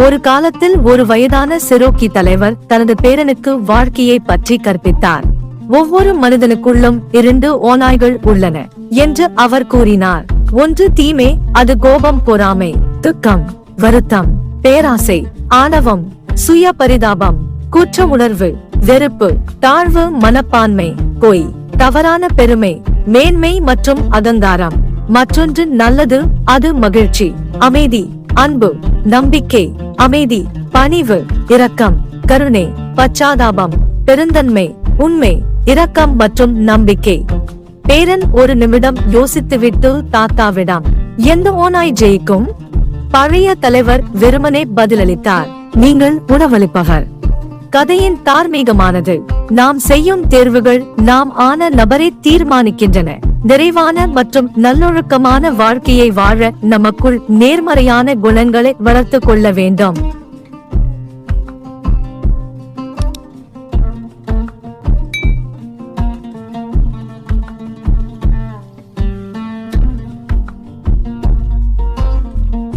ஒரு காலத்தில் ஒரு வயதான செரோக்கி தலைவர் தனது பேரனுக்கு வாழ்க்கையை பற்றி கற்பித்தார். ஒவ்வொரு மனிதனுக்குள்ளும் 2 ஓநாய்கள் உள்ளன என்று அவர் கூறினார். ஒன்று தீமை, அது கோபம், பொறாமை, துக்கம், வருத்தம், பேராசை, ஆணவம், சுய பரிதாபம், குற்ற உணர்வு, வெறுப்பு, தாழ்வு மனப்பான்மை, பொய், தவறான பெருமை, மேன்மை மற்றும் அகங்காரம். மற்றொன்று நல்லது, அது மகிழ்ச்சி, அமைதி, அன்பு, நம்பிக்கை, அமைதி, பணிவு, இரக்கம், கருணை, பச்சாதாபம், பெருந்தன்மை, உண்மை, இரக்கம் மற்றும் நம்பிக்கை. பேரன் ஒரு நிமிடம் யோசித்துவிட்டு தாத்தாவிடம், எந்த ஓநாய் ஜெயிக்கும்? பழைய தலைவர் வெறுமனே பதிலளித்தார், நீங்கள் உணவளிப்பவர். கதையின் தார்மீகமானது. நாம் செய்யும் தேர்வுகள் நாம் ஆன நபரை தீர்மானிக்கின்றன. நிறைவான மற்றும் நல்லொழுக்கமான வாழ்க்கையை வாழ நமக்குள் நேர்மறையான குணங்களை வளர்த்துக் கொள்ள வேண்டும்.